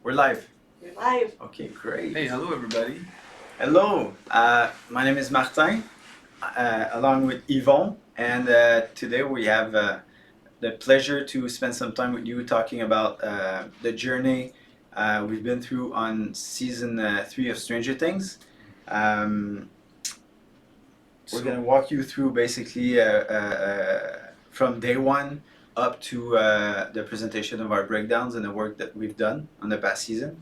We're live. We're live. Okay, great. Hey, hello everybody. Hello. My name is Martin, along with Yvon, and today we have the pleasure to spend some time with you talking about the journey we've been through on season 3 of Stranger Things. We're going to walk you through basically from day one up to the presentation of our breakdowns and the work that we've done on the past season.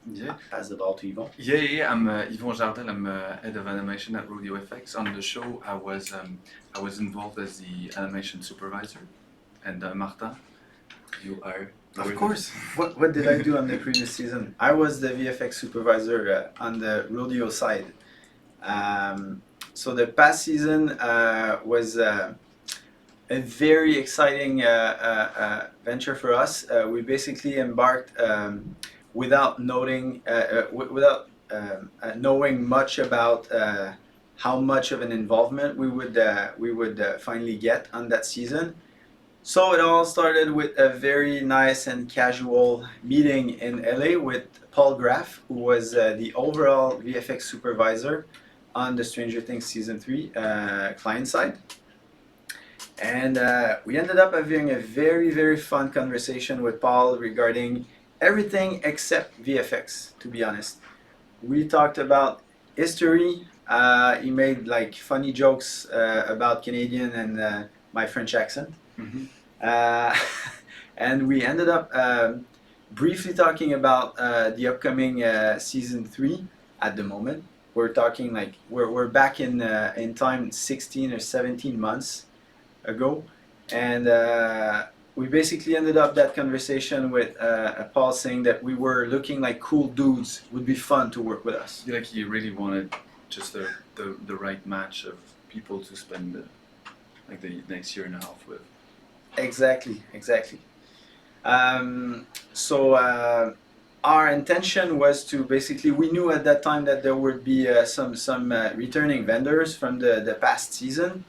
Yeah. Pass the ball to Yvon. Yeah. I'm Yvon Jardel. I'm head of animation at VFX. On the show, I was involved as the animation supervisor. And Martin, you are. Of course. What did I do on the previous season? I was the VFX supervisor on the rodeo side. So the past season was a very exciting venture for us. We basically embarked without knowing much about how much of an involvement we would finally get on that season. So it all started with a very nice and casual meeting in LA with Paul Graff, who was the overall VFX supervisor on the Stranger Things season 3 client side. And we ended up having a very, very fun conversation with Paul regarding everything except VFX, to be honest. We talked about history. He made like funny jokes about Canadian and my French accent. Mm-hmm. And we ended up briefly talking about the upcoming season 3 at the moment. We're talking like we're back in time 16 or 17 months ago, and we basically ended up that conversation with Paul saying that we were looking like cool dudes, would be fun to work with us. Like he really wanted just the right match of people to spend like the next year and a half with. Exactly. So our intention was to basically, we knew at that time that there would be some returning vendors from the past season,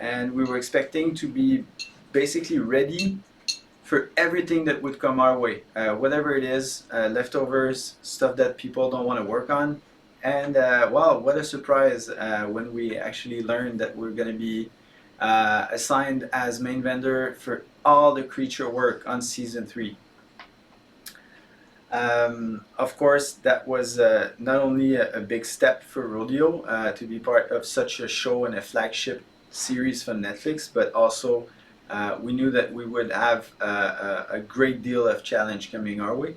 and we were expecting to be basically ready for everything that would come our way, whatever it is, leftovers, stuff that people don't want to work on. And wow, what a surprise when we actually learned that we're going to be assigned as main vendor for all the creature work on season 3. Of course, that was not only a big step for Rodeo to be part of such a show and a flagship series from Netflix, but also we knew that we would have a great deal of challenge coming our way.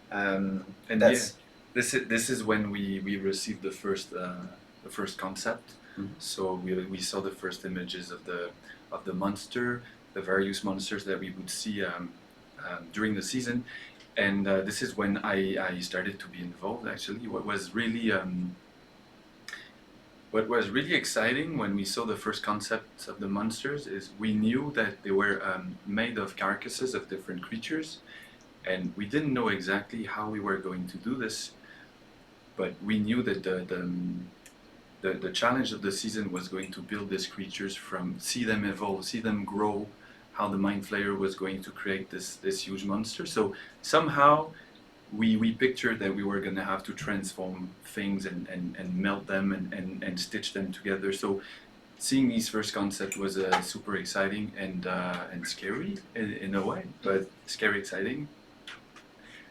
And that's this is when we received the first concept. Mm-hmm. So we saw the first images of the monster, the various monsters that we would see during the season, and this is when I started to be involved. Actually, what was really exciting when we saw the first concepts of the monsters is we knew that they were made of carcasses of different creatures, and we didn't know exactly how we were going to do this, but we knew that the challenge of the season was going to build these creatures see them evolve, see them grow, how the Mind Flayer was going to create this huge monster. So somehow we pictured that we were going to have to transform things and melt them and stitch them together. So seeing these first concepts was super exciting and scary in a way, but scary exciting.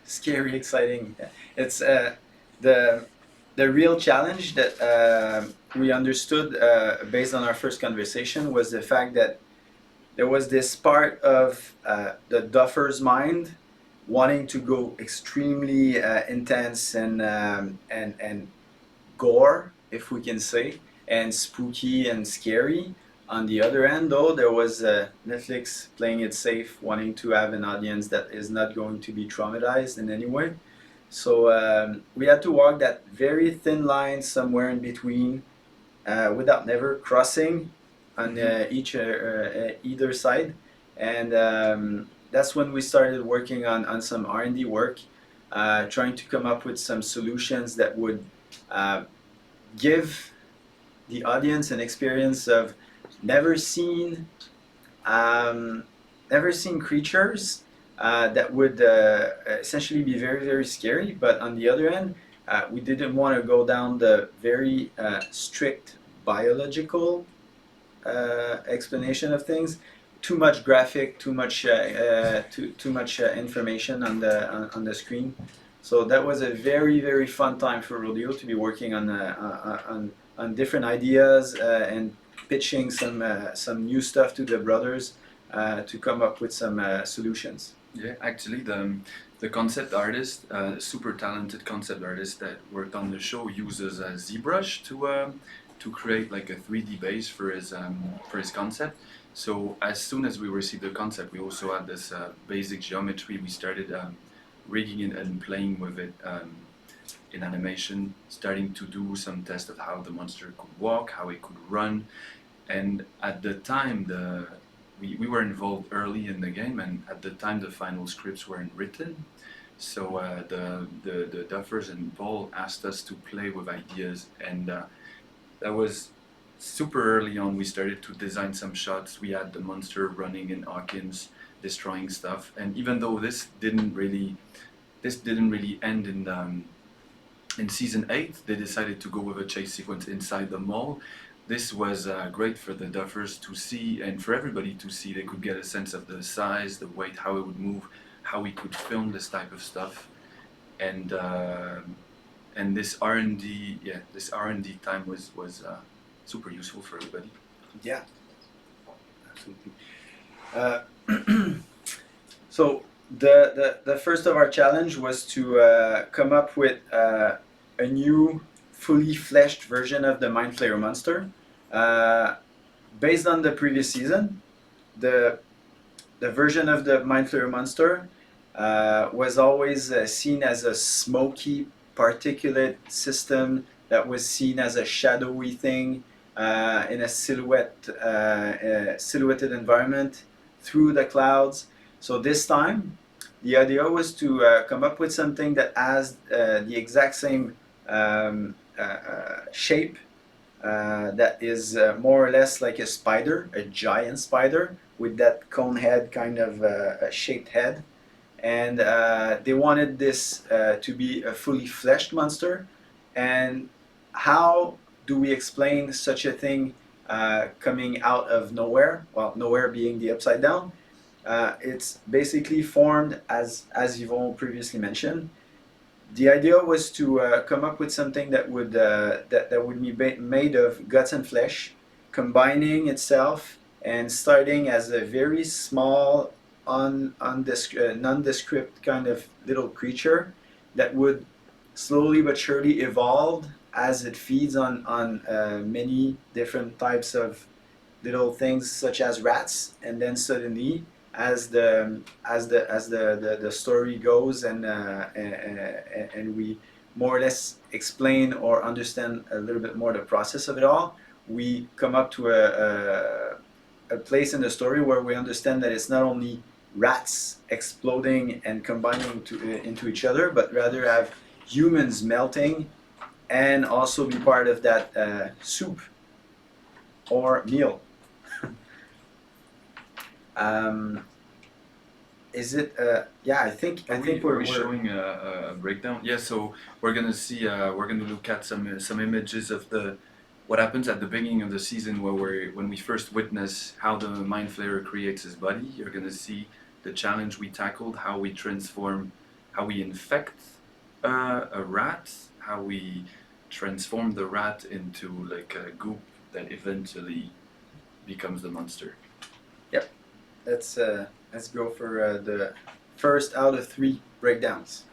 Scary exciting. It's the real challenge that we understood based on our first conversation was the fact that there was this part of the Duffer's mind wanting to go extremely intense and gore, if we can say, and spooky and scary. On the other end, though, there was Netflix playing it safe, wanting to have an audience that is not going to be traumatized in any way. So we had to walk that very thin line somewhere in between, without never crossing on either side, and that's when we started working on some R&D work, trying to come up with some solutions that would give the audience an experience of never seen creatures, that would essentially be very, very scary. But on the other end, we didn't want to go down the very strict biological explanation of things. Too much graphic, too much information on the screen. So that was a very, very fun time for Rodeo to be working on different ideas and pitching some new stuff to the brothers to come up with some solutions. Yeah, actually, the concept artist, super talented concept artist that worked on the show, uses a ZBrush to create like a 3D base for his concept. So as soon as we received the concept, we also had this basic geometry. We started rigging it and playing with it in animation, starting to do some tests of how the monster could walk, how it could run. And at the time, we were involved early in the game, and at the time the final scripts weren't written. So the Duffers and Paul asked us to play with ideas, and that was super early on. We started to design some shots. We had the monster running in Hawkins, destroying stuff, and even though this didn't really end in season 8, they decided to go with a chase sequence inside the mall. This was great for the Duffers to see, and for everybody to see. They could get a sense of the size, the weight, how it would move, how we could film this type of stuff, and this R&D, this R&D time was super useful for everybody. Yeah, absolutely. So the first of our challenge was to come up with a new fully fleshed version of the Mind Flayer monster. Based on the previous season, the version of the Mind Flayer monster was always seen as a smoky particulate system that was seen as a shadowy thing in a silhouetted environment through the clouds. So this time, the idea was to come up with something that has the exact same shape, that is more or less like a spider, a giant spider with that cone head kind of shaped head. And they wanted this to be a fully fleshed monster. And how do we explain such a thing coming out of nowhere? Well, nowhere being the upside down. It's basically formed, as Yvon previously mentioned. The idea was to come up with something that would be made of guts and flesh, combining itself and starting as a very small, nondescript kind of little creature that would slowly but surely evolve as it feeds on many different types of little things such as rats, and then suddenly as the story goes and we more or less explain or understand a little bit more the process of it all, we come up to a place in the story where we understand that it's not only rats exploding and combining into each other, but rather have humans melting and also be part of that soup or meal. Is it? Yeah, I think we're showing a breakdown. Yeah, so we're gonna see. We're gonna look at some images of what happens at the beginning of the season, when we first witness how the Mind Flayer creates his body. You're gonna see the challenge we tackled, how we transform, how we infect a rat, how we transform the rat into like a goop that eventually becomes the monster. Yep. Let's go for the first out of 3 breakdowns.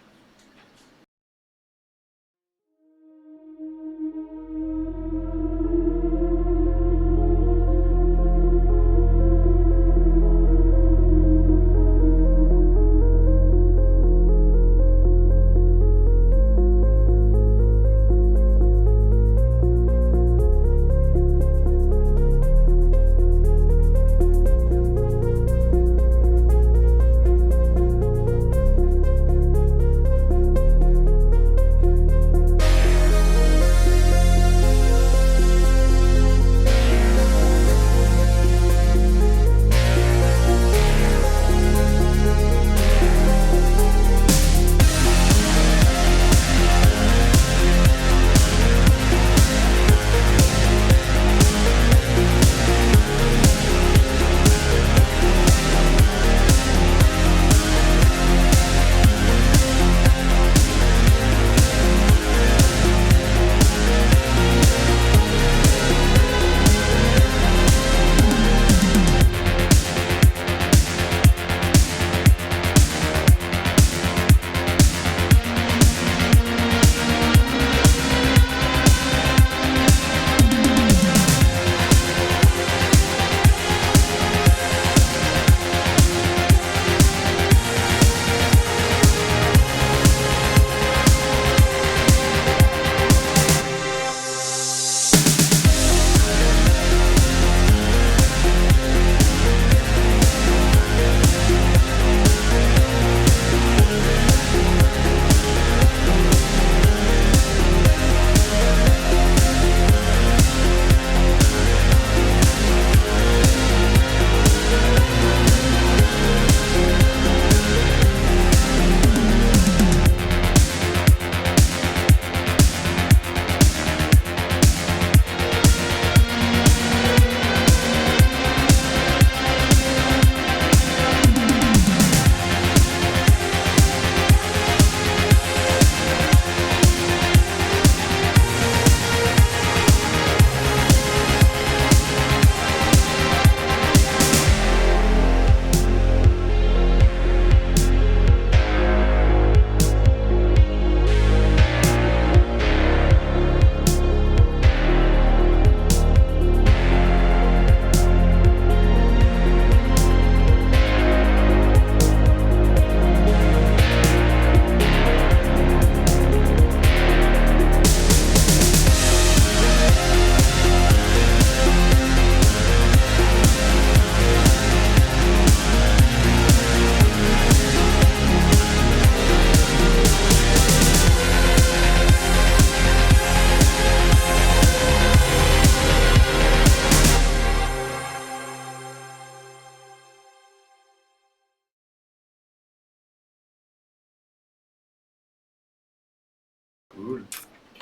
Cool.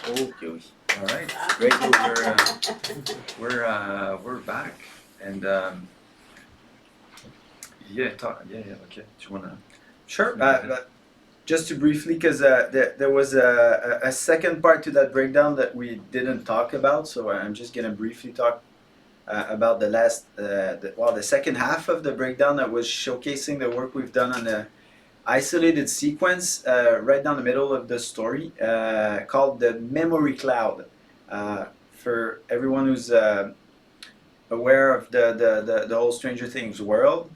Okay. All right. Great. So we're back, and okay. Do you wanna? Sure. Go ahead. But just to briefly, because there was a second part to that breakdown that we didn't talk about, so I'm just gonna briefly talk about the last, the second half of the breakdown that was showcasing the work we've done on the isolated sequence right down the middle of the story called the memory cloud. For everyone who's aware of the whole Stranger Things world,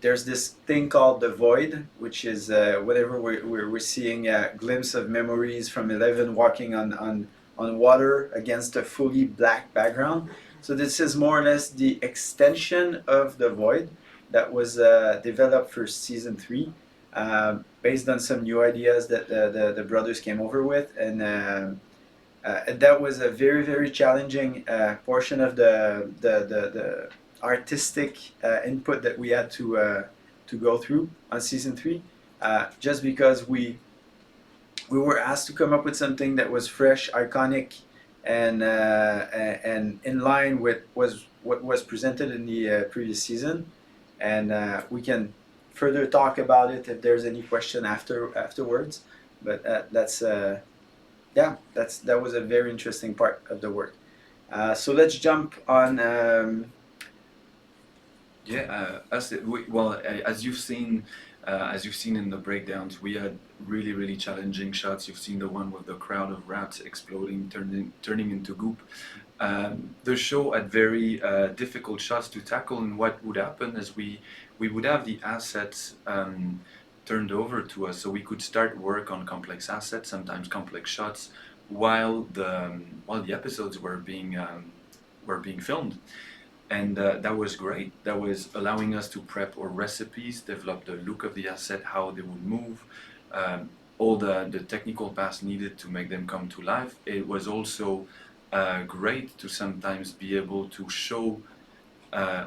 there's this thing called the void, which is whatever we're seeing a glimpse of memories from Eleven walking on water against a fully black background. So this is more or less the extension of the void that was developed for season 3, based on some new ideas that the brothers came over with, and that was a very very challenging portion of the artistic input that we had to go through on season 3, just because we were asked to come up with something that was fresh, iconic, and in line with what was presented in the previous season, and we can further talk about it if there's any question afterwards. But that was a very interesting part of the work. So let's jump on. As you've seen in the breakdowns, we had really challenging shots. You've seen the one with the crowd of rats exploding, turning into goop. The show had very difficult shots to tackle, and what would happen is we would have the assets turned over to us, so we could start work on complex assets, sometimes complex shots, while the episodes were being filmed. And that was great. That was allowing us to prep our recipes, develop the look of the asset, how they would move, all the technical paths needed to make them come to life. It was also great to sometimes be able to show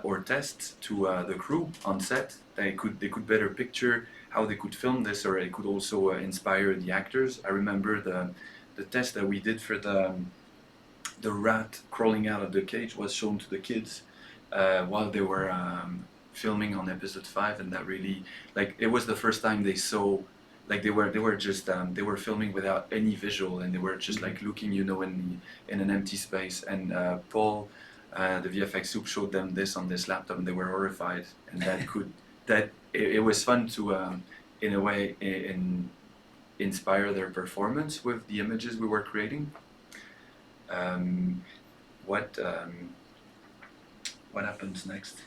or test to the crew on set. They could better picture how they could film this, or it could also inspire the actors. I remember the test that we did for the rat crawling out of the cage was shown to the kids while they were filming on episode 5, and that really, like, it was the first time they saw, like, they were just they were filming without any visual, and they were just like looking, in an empty space. And Paul, the VFX Soup, showed them this on this laptop, and they were horrified. And it was fun to in a way inspire their performance with the images we were creating. What happens next?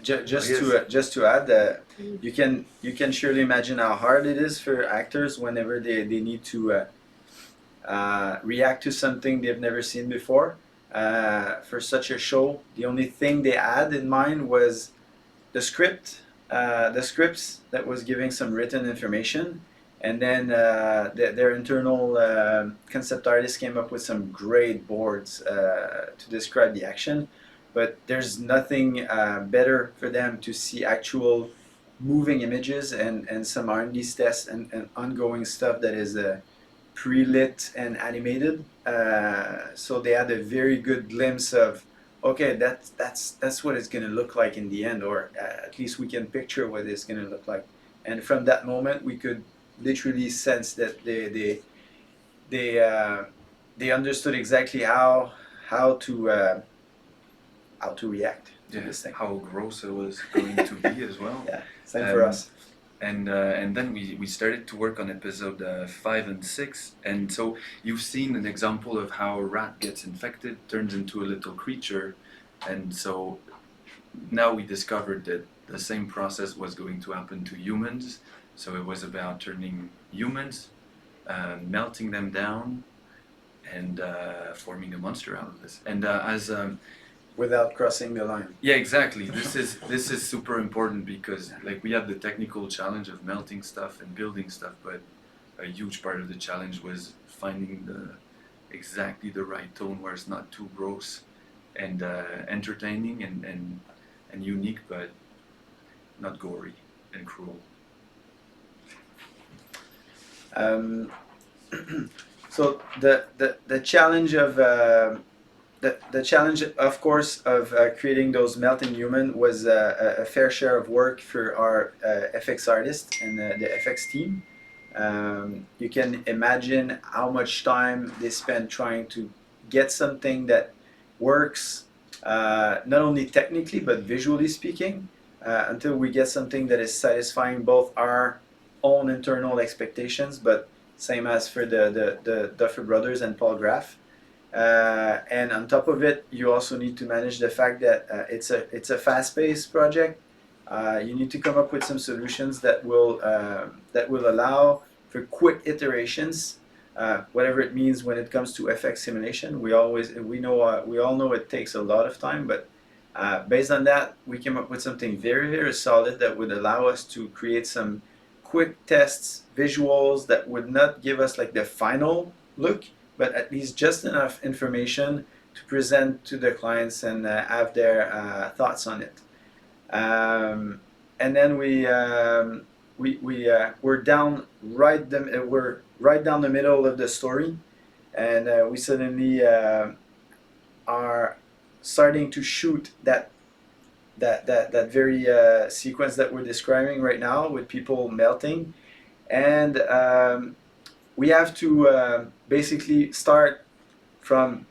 Just to add, you can surely imagine how hard it is for actors whenever they need to react to something they've never seen before. For such a show, the only thing they had in mind was the scripts that was giving some written information, and then their internal concept artist came up with some great boards to describe the action. But there's nothing better for them to see actual moving images and some R&D tests and ongoing stuff that is pre-lit and animated. So they had a very good glimpse of, okay, that's what it's gonna look like in the end, or at least we can picture what it's gonna look like. And from that moment, we could literally sense that they understood exactly how to react to this thing. How gross it was going to be as well. Yeah, same for us. And then we started to work on episode 5 and 6, and so you've seen an example of how a rat gets infected, turns into a little creature, and so now we discovered that the same process was going to happen to humans. So it was about turning humans, melting them down, and forming a monster out of this. And without crossing the line. Yeah, exactly. This is super important because, like, we have the technical challenge of melting stuff and building stuff, but a huge part of the challenge was finding exactly the right tone where it's not too gross and entertaining and unique, but not gory and cruel. Um, so the challenge of the challenge, of course, of creating those melting human was a fair share of work for our FX artist and the FX team. You can imagine how much time they spend trying to get something that works, not only technically but visually speaking, until we get something that is satisfying both our own internal expectations, but same as for the Duffer Brothers and Paul Graff. And on top of it, you also need to manage the fact that it's a fast-paced project. You need to come up with some solutions that will allow for quick iterations, whatever it means when it comes to FX simulation. We all know it takes a lot of time, but based on that, we came up with something very solid that would allow us to create some quick tests, visuals that would not give us like the final look, but at least just enough information to present to the clients and have their thoughts on it. And then we're down we're right down the middle of the story, and we suddenly are starting to shoot that very sequence that we're describing right now with people melting, and we have to basically start from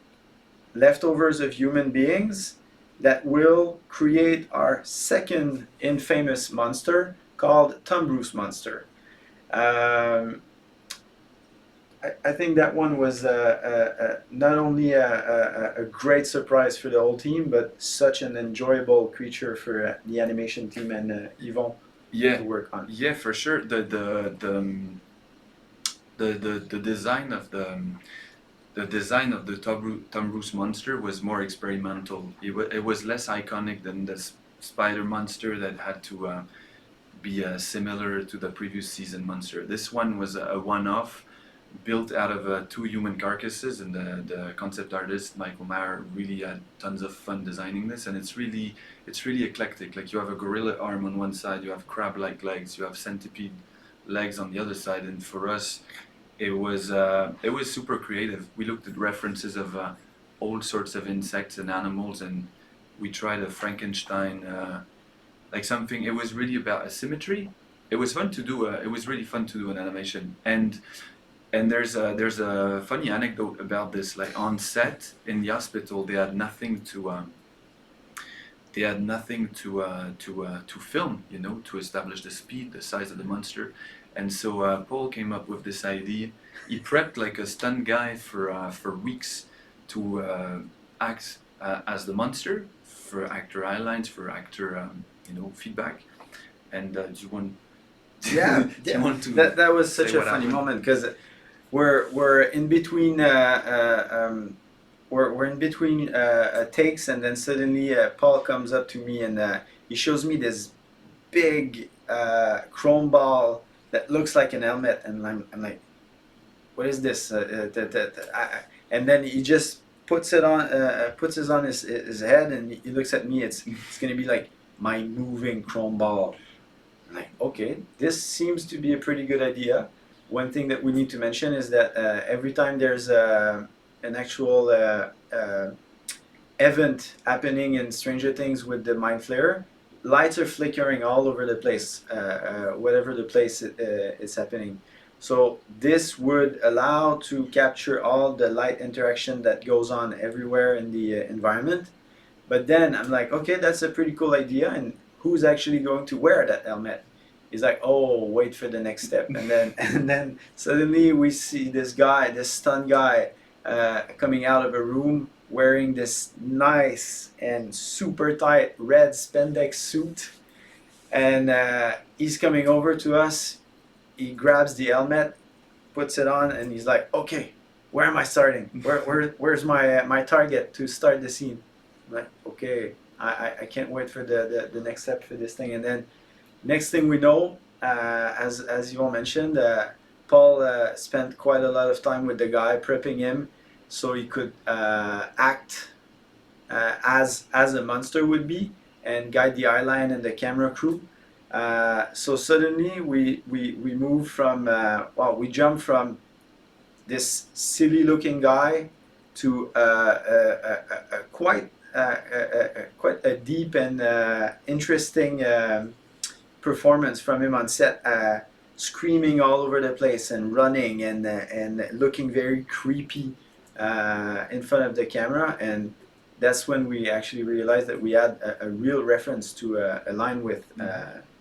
leftovers of human beings that will create our second infamous monster called Tom Bruce Monster. I think that one was not only a great surprise for the whole team, but such an enjoyable creature for the animation team and Yvon to work on. Yeah, for sure. The design of the Tom Bruce monster was more experimental. It was less iconic than the spider monster that had to be similar to the previous season monster. This one was a one-off, built out of two human carcasses, and the concept artist Michael Mayer really had tons of fun designing this, and it's really eclectic. Like, you have a gorilla arm on one side, you have crab-like legs, you have centipede legs on the other side, and for us, it was super creative. We looked at references of all sorts of insects and animals, and we tried a Frankenstein, like something. It was really about asymmetry. It was fun to do. It was really fun to do an animation, and there's a funny anecdote about this. Like, on set in the hospital, they had nothing to film, you know, to establish the speed, the size of the monster. And so Paul came up with this idea. He prepped like a stunt guy for weeks to act as the monster, for actor eye lines, for actor feedback. And do you want? Yeah, do you want to that was such say a what funny happened? moment because we're in between we're in between takes, and then suddenly Paul comes up to me and he shows me this big chrome ball that looks like an helmet, and I'm like, what is this? And then he just puts it on his head, and he looks at me. It's gonna be like my moving chrome ball. I'm like, okay, this seems to be a pretty good idea. One thing that we need to mention is that every time there's an actual event happening in Stranger Things with the Mind Flayer, lights are flickering all over the place, whatever the place it's happening. So this would allow to capture all the light interaction that goes on everywhere in the environment. But then I'm like, okay, that's a pretty cool idea, and who's actually going to wear that helmet? He's like, oh, wait for the next step, and then suddenly we see this stunned guy, coming out of a room wearing this nice and super tight red spandex suit, and he's coming over to us. He grabs the helmet, puts it on, and he's like, okay, where am I starting? Where's my target to start the scene? I'm like, okay, I can't wait for the next step for this thing. And then next thing we know, as you all mentioned, Paul spent quite a lot of time with the guy prepping him so he could act as a monster would be and guide the eyeline and the camera crew. So suddenly we moved from we jumped from this silly looking guy to quite a deep and interesting performance from him on set, screaming all over the place and running and looking very creepy in front of the camera. And that's when we actually realized that we had a real reference to align with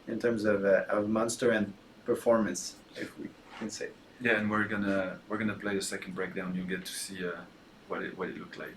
in terms of monster and performance, if we can say. Yeah, and we're gonna play a second breakdown. You get to see what it looked like.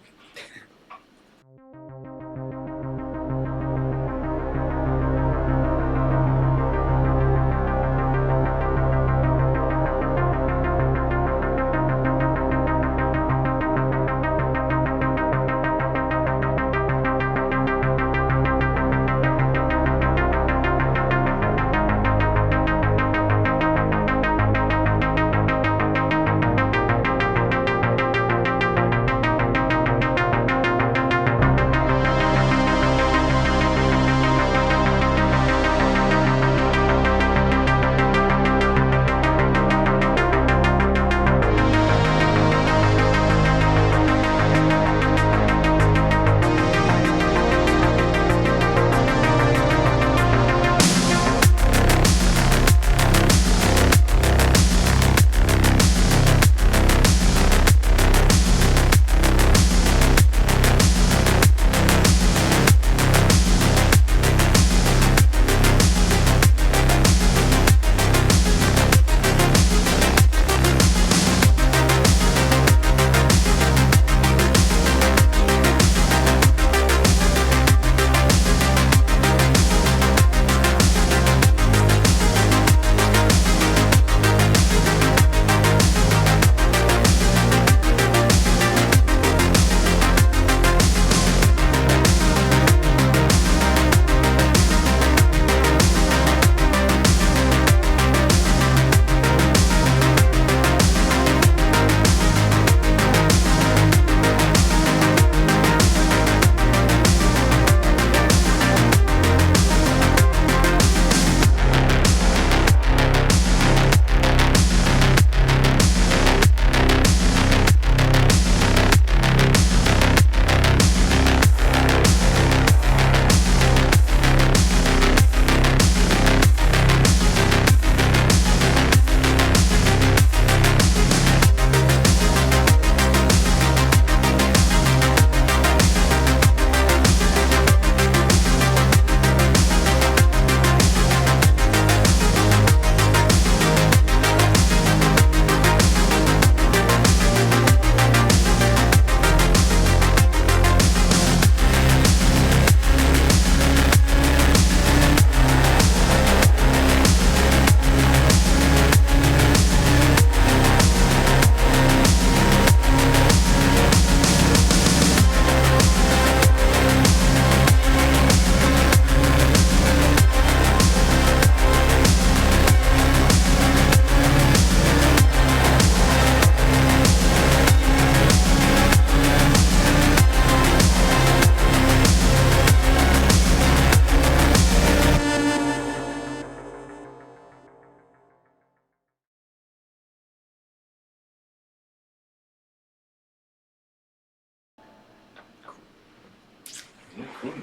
Yeah, cool.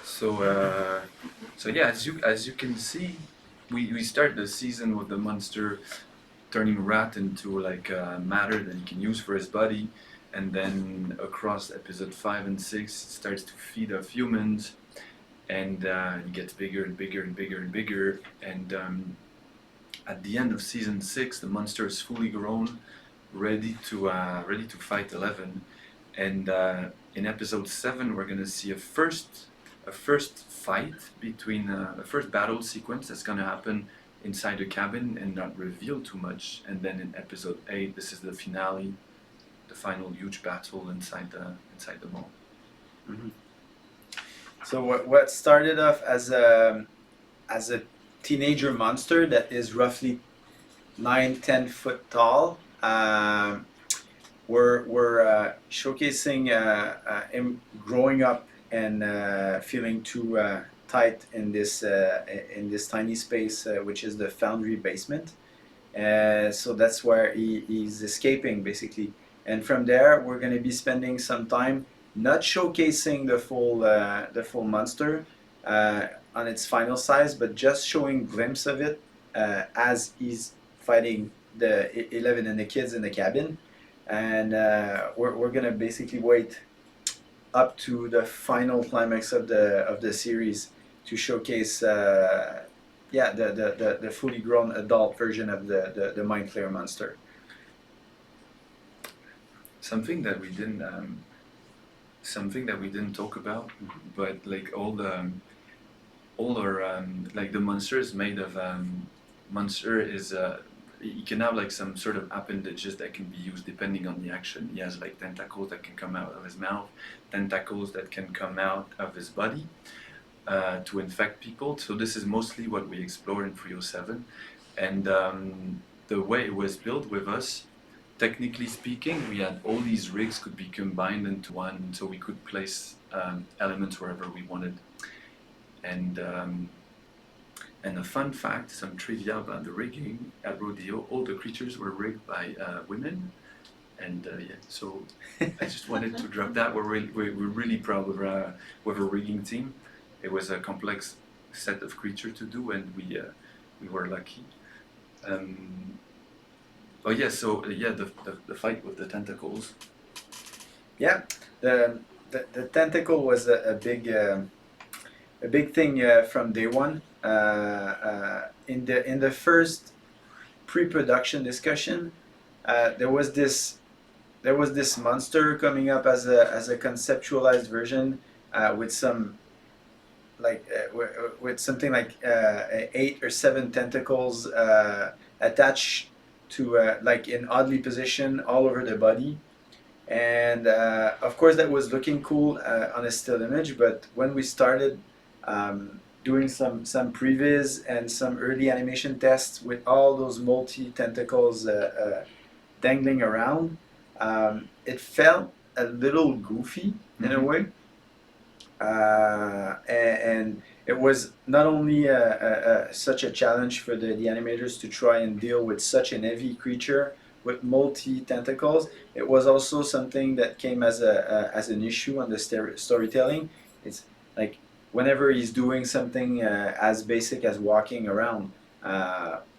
So yeah, as you can see, we start the season with the monster turning rat into like matter that he can use for his body, and then across episode 5 and 6, it starts to feed off humans, and he gets bigger and bigger and bigger and bigger, and at the end of season 6, the monster is fully grown, ready to fight 11, and in episode 7, we're gonna see a first fight between a first battle sequence that's gonna happen inside the cabin and not reveal too much. And then in episode 8, this is the finale, the final huge battle inside the mall. Mm-hmm. So what started off as a teenager monster that is roughly 9-10 foot tall. We're showcasing him growing up and feeling too tight in this tiny space, which is the foundry basement. So that's where he's escaping basically. And from there, we're going to be spending some time not showcasing the full monster on its final size, but just showing glimpse of it as he's fighting the 11 and the kids in the cabin. And we're going to basically wait up to the final climax of the series to showcase the fully grown adult version of the Mind Flayer monster. Something that we didn't talk about, but like all our like the monster is made of monster is he can have like some sort of appendages that can be used depending on the action. He has like tentacles that can come out of his mouth, tentacles that can come out of his body to infect people. So this is mostly what we explore in 307, and the way it was built with us, technically speaking, we had all these rigs could be combined into one, so we could place elements wherever we wanted. And a fun fact, some trivia about the rigging at Rodeo, all the creatures were rigged by women. And so I just wanted to drop that. We're really proud of our rigging team. It was a complex set of creatures to do, and we were lucky. The fight with the tentacles. Yeah, the tentacle was a big thing from day one. In the first pre-production discussion, there was this monster coming up as a conceptualized version with some with something like 8 or 7 tentacles attached to like in oddly position all over the body. And of course that was looking cool on a still image, but when we started doing some previs and some early animation tests with all those multi tentacles dangling around, it felt a little goofy in a way. And it was not only such a challenge for the animators to try and deal with such an heavy creature with multi tentacles. It was also something that came as an issue on the storytelling. It's like whenever he's doing something as basic as walking around,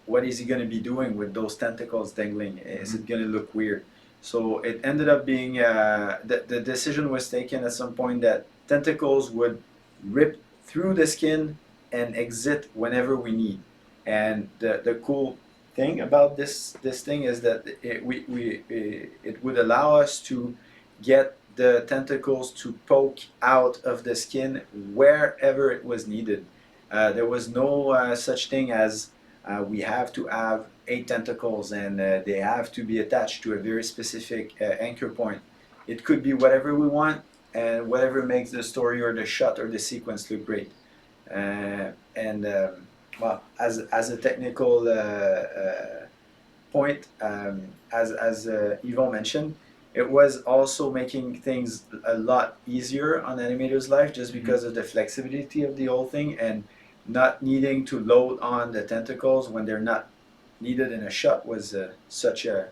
what is he going to be doing with those tentacles dangling? Is it going to look weird? So it ended up being the decision was taken at some point that tentacles would rip through the skin and exit whenever we need. And the cool thing about this thing is that it would allow us to get the tentacles to poke out of the skin wherever it was needed. There was no such thing as we have to have 8 tentacles and they have to be attached to a very specific anchor point. It could be whatever we want and whatever makes the story or the shot or the sequence look great. Well, as a technical point, as Yvon mentioned, it was also making things a lot easier on animators' life just because of the flexibility of the whole thing and not needing to load on the tentacles when they're not needed in a shot was such a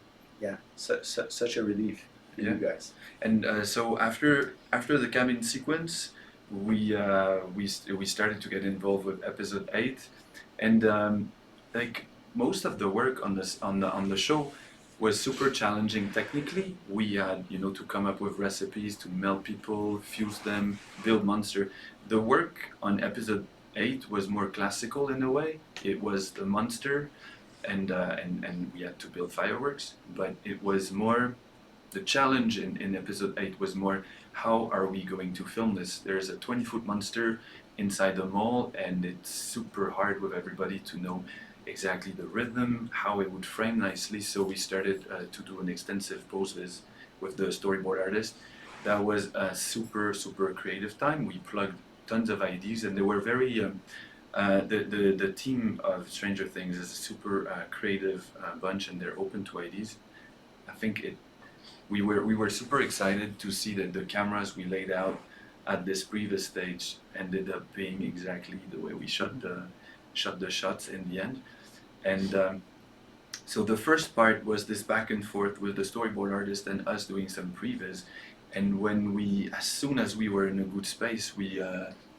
relief for you guys. And so after the cabin sequence, we started to get involved with episode 8, and like most of the work on the show was super challenging technically. We had to come up with recipes to melt people, fuse them, build monster. The work on episode 8 was more classical in a way. It was the monster, and we had to build fireworks. But it was more the challenge in episode 8 was more how are we going to film this? There's a 20-foot monster inside the mall, and it's super hard with everybody to know exactly the rhythm, how it would frame nicely. So we started to do an extensive poses with the storyboard artist. That was a super creative time. We plugged tons of ideas, and they were very the team of Stranger Things is a super creative bunch, and they're open to ideas. I think we were super excited to see that the cameras we laid out at this previous stage ended up being exactly the way we shot the shots in the end. And so the first part was this back and forth with the storyboard artist and us doing some previs. And as soon as we were in a good space, we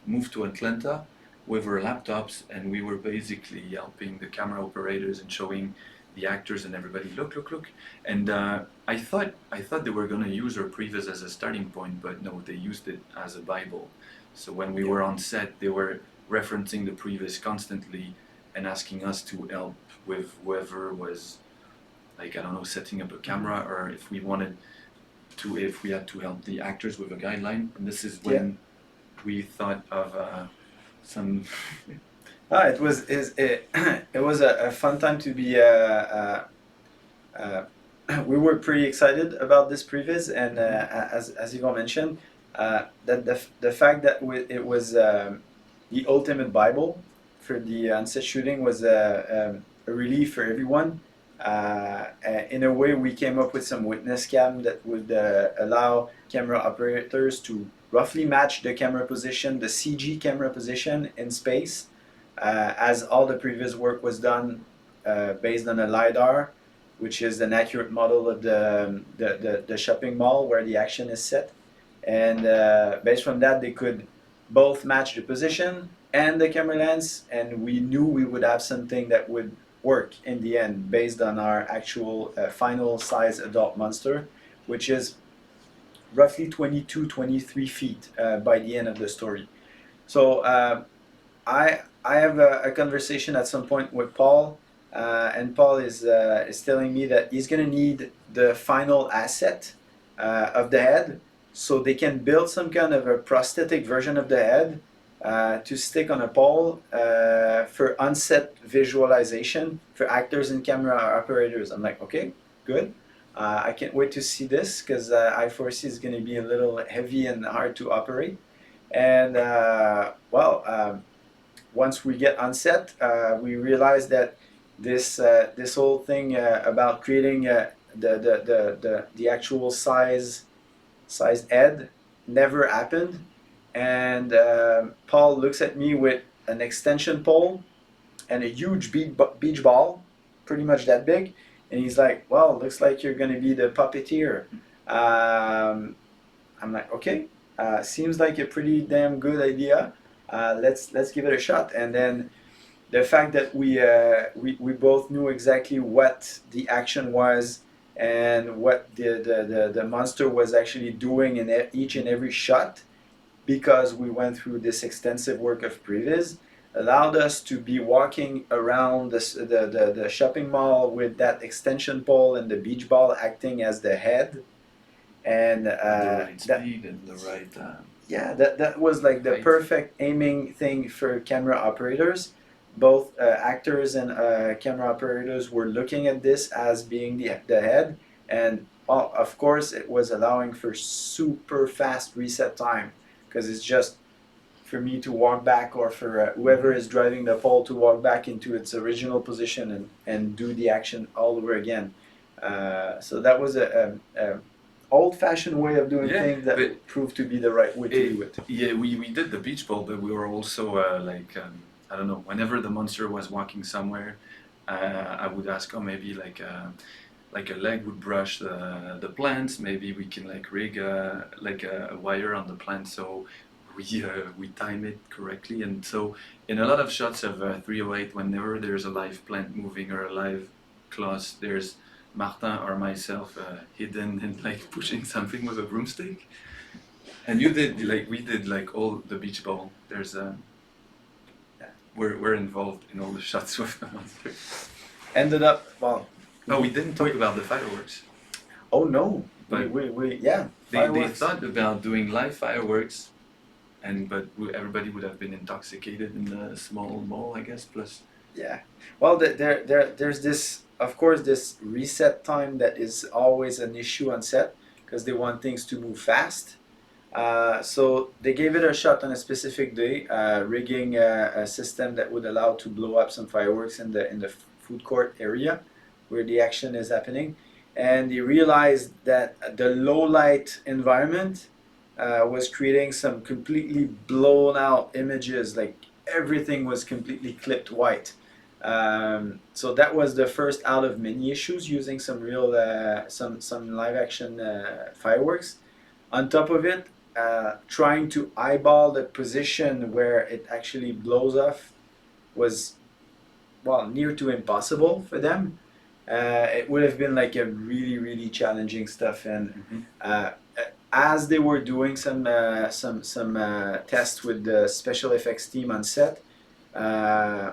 moved to Atlanta with our laptops, and we were basically helping the camera operators and showing the actors and everybody, look. And I thought they were going to use our previs as a starting point, but no, they used it as a Bible. So when we were on set, they were referencing the previs constantly and asking us to help with whoever was, like, I don't know, setting up a camera, or if we had to help the actors with a guideline. And this is when we thought of some. It was a fun time to be. We were pretty excited about this previs, and as Yvon mentioned, that the fact that it was the ultimate Bible for the on-set shooting was a relief for everyone. In a way, we came up with some witness cam that would allow camera operators to roughly match the camera position, the CG camera position in space, as all the previous work was done based on a LiDAR, which is an accurate model of the shopping mall where the action is set. And based from that, they could both match the position and the camera lens, and we knew we would have something that would work in the end based on our actual final size adult monster, which is roughly 22-23 feet by the end of the story. So I have a conversation at some point with Paul, and Paul is telling me that he's going to need the final asset of the head, so they can build some kind of a prosthetic version of the head to stick on a pole for on-set visualization for actors and camera operators. I'm like, okay, good. I can't wait to see this, because I foresee it's going to be a little heavy and hard to operate. And once we get on set, we realize that this whole thing about creating the actual size head never happened. And Paul looks at me with an extension pole and a huge beach ball, pretty much that big, and he's like, "Well, looks like you're going to be the puppeteer." I'm like, "Okay, seems like a pretty damn good idea. Let's give it a shot." And then the fact that we both knew exactly what the action was and what the monster was actually doing in each and every shot, because we went through this extensive work of previs, allowed us to be walking around the shopping mall with that extension pole and the beach ball acting as the head. And the right speed and the right. That was like the height. perfect aiming thing for camera operators. Both actors and camera operators were looking at this as being the head, and well, of course, it was allowing for super fast reset time, because it's just for me to walk back, or for whoever is driving the pole to walk back into its original position and do the action all over again. So that was a old-fashioned way of doing things that proved to be the right way to do it. Yeah, we did the beach ball, but we were also I don't know, whenever the monster was walking somewhere, I would ask, oh, maybe like a leg would brush the plants, maybe we can like rig a wire on the plant, so we time it correctly. And so in a lot of shots of 308, whenever there's a live plant moving or a live class, there's Martin or myself hidden and like pushing something with a broomstick. And we did like all the beach ball. There's we're involved in all the shots with the monster. Ended up, well. Oh, we didn't talk about the fireworks. Oh no! But they thought about doing live fireworks, but everybody would have been intoxicated in the small mall, I guess. Plus. Yeah. Well, there's this, of course, this reset time that is always an issue on set, because they want things to move fast. So they gave it a shot on a specific day, rigging a system that would allow to blow up some fireworks in the food court area where the action is happening. And they realized that the low light environment was creating some completely blown out images, like everything was completely clipped white. So that was the first out of many issues using some real some live action fireworks. On top of it, trying to eyeball the position where it actually blows off was, well, near to impossible for them. It would have been like a really challenging stuff. And Mm-hmm. as they were doing some tests with the special effects team on set, uh,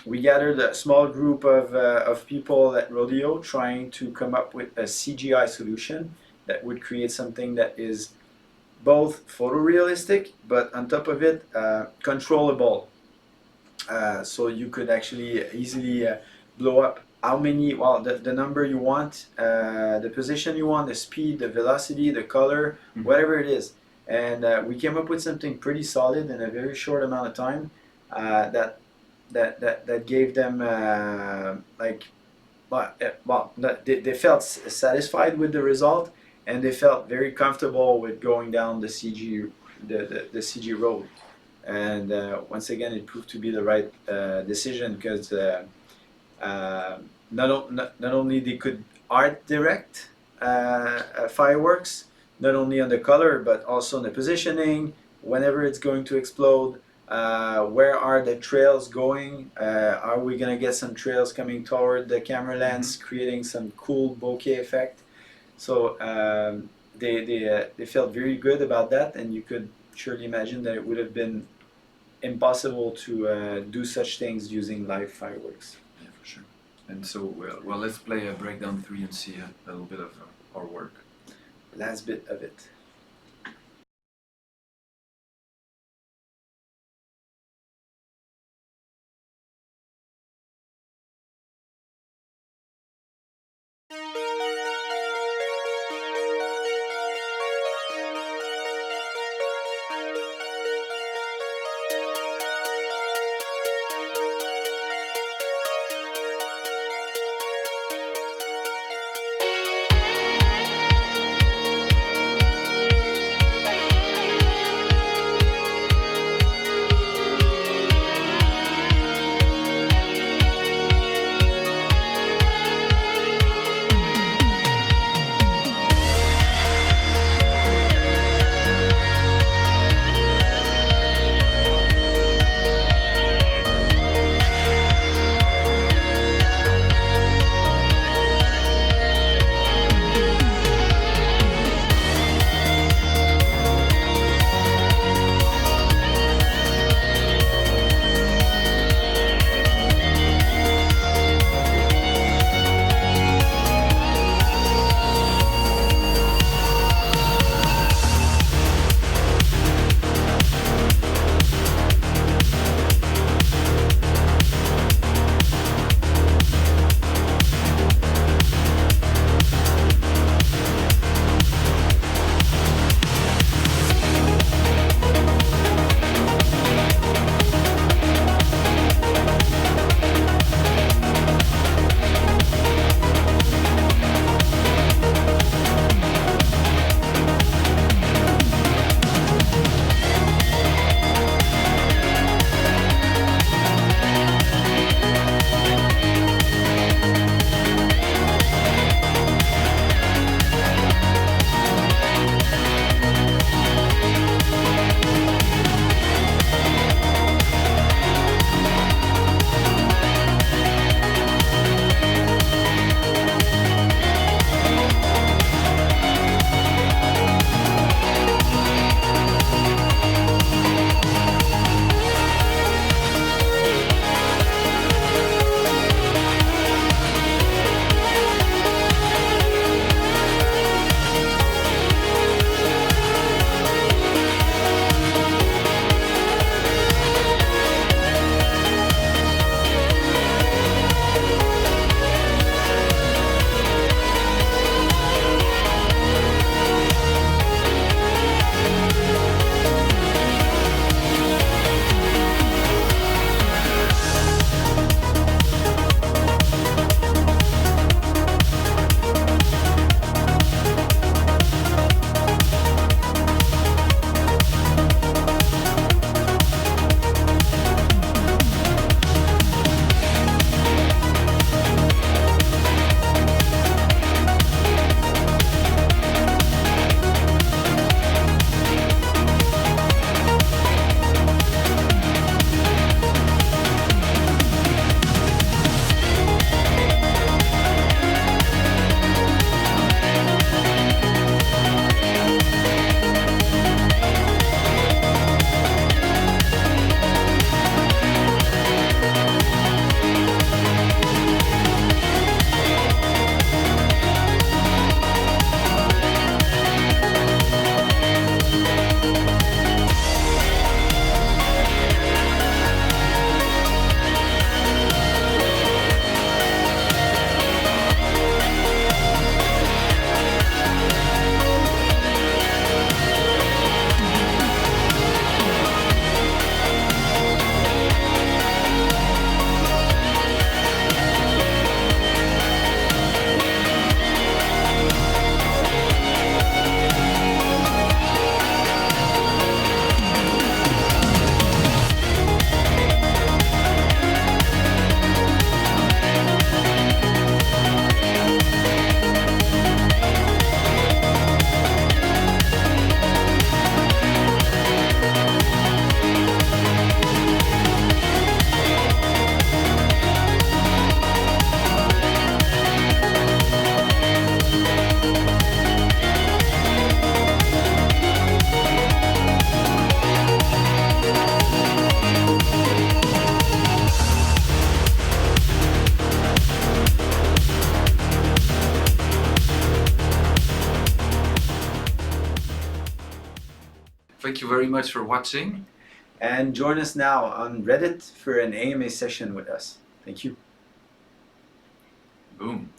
we gathered a small group of people at Rodeo trying to come up with a CGI solution that would create something that is both photorealistic, but on top of it, controllable. So you could actually easily blow up how many, well, the number you want, the position you want, the speed, the velocity, the color, whatever it is. And we came up with something pretty solid in a very short amount of time that gave them like, well, they felt satisfied with the result, and they felt very comfortable with going down the the CG road. And once again, it proved to be the right decision, because not only they could art direct fireworks, not only on the color but also on the positioning, whenever it's going to explode, where are the trails going, are we going to get some trails coming toward the camera lens, creating some cool bokeh effect. So they felt very good about that, and you could surely imagine that it would have been impossible to do such things using live fireworks. Yeah, for sure. And so, well, let's play a breakdown 3 and see a little bit of our work. Last bit of it. Thank you very much for watching. And join us now on Reddit for an AMA session with us. Thank you. Boom.